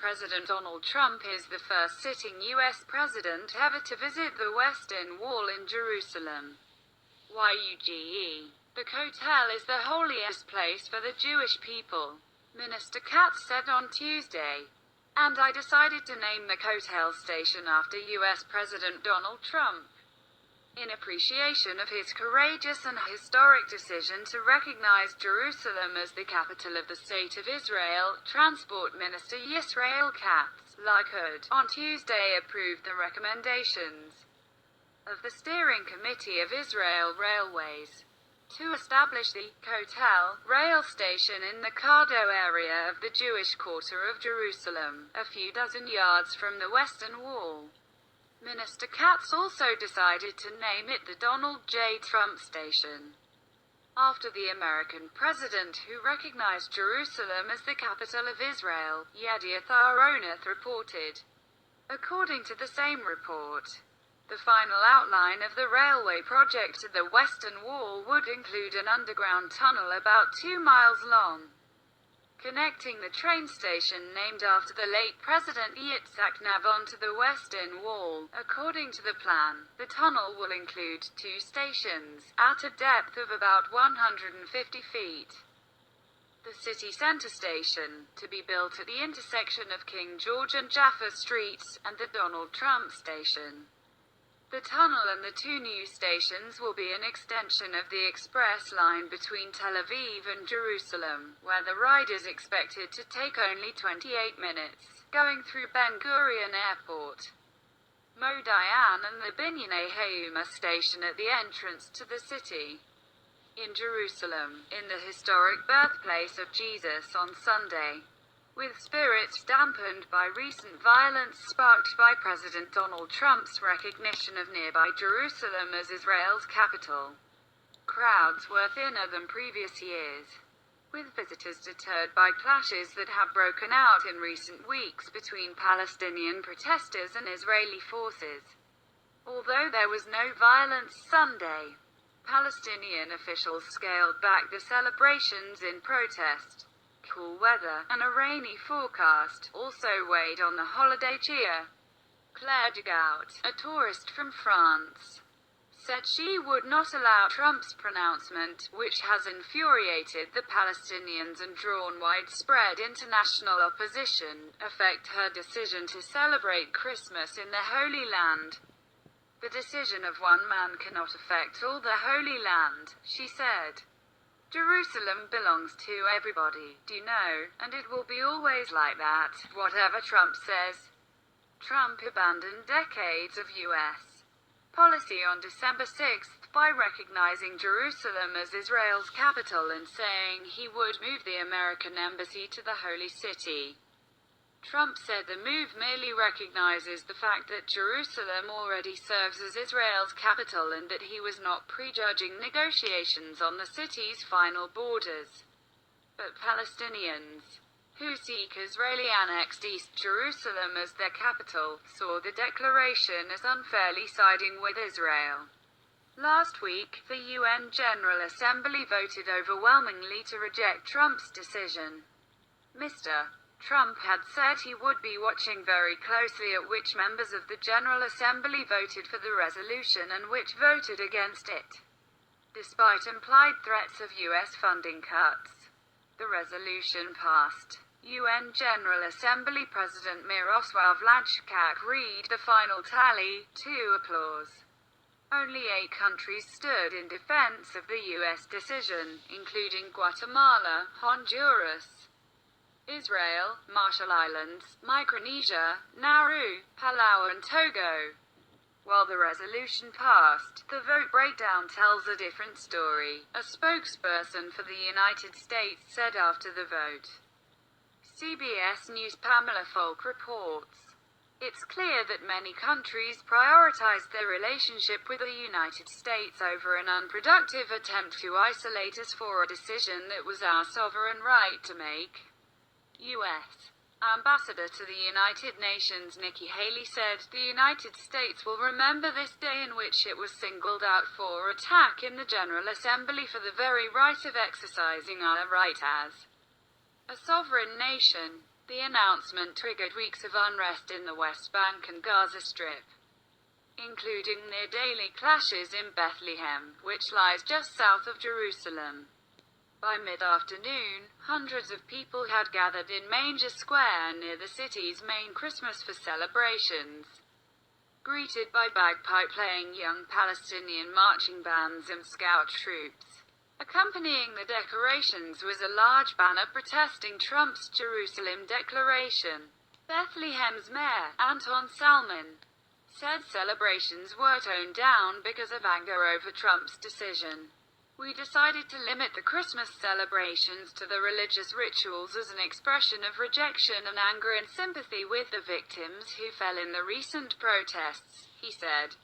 President Donald Trump is the first sitting U.S. president ever to visit the Western Wall in Jerusalem. YUGE. The Kotel is the holiest place for the Jewish people, Minister Katz said on Tuesday. And I decided to name the Kotel station after U.S. President Donald Trump. In appreciation of his courageous and historic decision to recognize Jerusalem as the capital of the State of Israel, Transport Minister Yisrael Katz, Likud, on Tuesday approved the recommendations of the Steering Committee of Israel Railways to establish the Kotel rail station in the Cardo area of the Jewish quarter of Jerusalem, a few dozen yards from the Western Wall. Minister Katz also decided to name it the Donald J. Trump Station, after the American president who recognized Jerusalem as the capital of Israel, Yedioth Ahronoth reported. According to the same report, the final outline of the railway project to the Western Wall would include an underground tunnel about 2 miles long, connecting the train station named after the late President Yedioth Ahronoth to the Western Wall. According to the plan, the tunnel will include 2 stations, at a depth of about 150 feet. The city center station, to be built at the intersection of King George and Jaffa Streets, and the Donald Trump Station. The tunnel and the 2 new stations will be an extension of the express line between Tel Aviv and Jerusalem, where the ride is expected to take only 28 minutes, going through Ben Gurion Airport, Modi'in and the Binyanei Hayuma station at the entrance to the city. In Jerusalem, in the historic birthplace of Jesus on Sunday, with spirits dampened by recent violence sparked by President Donald Trump's recognition of nearby Jerusalem as Israel's capital, crowds were thinner than previous years, with visitors deterred by clashes that have broken out in recent weeks between Palestinian protesters and Israeli forces. Although there was no violence Sunday, Palestinian officials scaled back the celebrations in protest. Cool weather and a rainy forecast also weighed on the holiday cheer. Claire Degout, a tourist from France, said she would not allow Trump's pronouncement, which has infuriated the Palestinians and drawn widespread international opposition, affect her decision to celebrate Christmas in the Holy Land. The decision of one man cannot affect all the Holy Land, she said. Jerusalem belongs to everybody, do you know, and it will be always like that, whatever Trump says. Trump abandoned decades of U.S. policy on December 6 by recognizing Jerusalem as Israel's capital and saying he would move the American embassy to the Holy City. Trump said the move merely recognizes the fact that Jerusalem already serves as Israel's capital and that he was not prejudging negotiations on the city's final borders. But Palestinians, who seek Israeli-annexed East Jerusalem as their capital, saw the declaration as unfairly siding with Israel. Last week, the UN General Assembly voted overwhelmingly to reject Trump's decision. Mr. Trump had said he would be watching very closely at which members of the General Assembly voted for the resolution and which voted against it. Despite implied threats of U.S. funding cuts, the resolution passed. UN General Assembly President Miroslav Lajčák read the final tally, to applause. Only 8 countries stood in defense of the U.S. decision, including Guatemala, Honduras, Israel, Marshall Islands, Micronesia, Nauru, Palau and Togo. While the resolution passed, the vote breakdown tells a different story, a spokesperson for the United States said after the vote. CBS News' Pamela Falk reports. It's clear that many countries prioritized their relationship with the United States over an unproductive attempt to isolate us for a decision that was our sovereign right to make. U.S. Ambassador to the United Nations Nikki Haley said, "The United States will remember this day in which it was singled out for attack in the General Assembly for the very right of exercising our right as a sovereign nation." The announcement triggered weeks of unrest in the West Bank and Gaza Strip, including near-daily clashes in Bethlehem, which lies just south of Jerusalem. By mid-afternoon, hundreds of people had gathered in Manger Square near the city's main Christmas celebrations, greeted by bagpipe-playing young Palestinian marching bands and scout troops. Accompanying the decorations was a large banner protesting Trump's Jerusalem declaration. Bethlehem's mayor, Anton Salman, said celebrations were toned down because of anger over Trump's decision. We decided to limit the Christmas celebrations to the religious rituals as an expression of rejection and anger and sympathy with the victims who fell in the recent protests, he said.